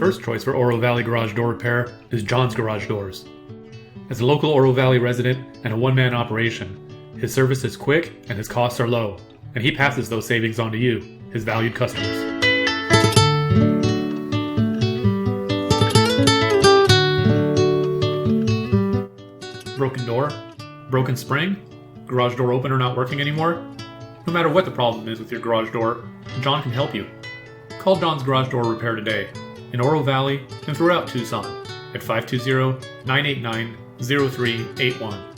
first choice for Oro Valley garage door repair is John's Garage Doors. As a local Oro Valley resident and a one-man operation, his service is quick and his costs are low, and he passes those savings on to you, his valued customers. Broken door? Broken spring? Garage door opener not working anymore? No matter what the problem is with your garage door, John can help you. Call John's Garage Door Repair today in Oro Valley and throughout Tucson at 520-989-0381.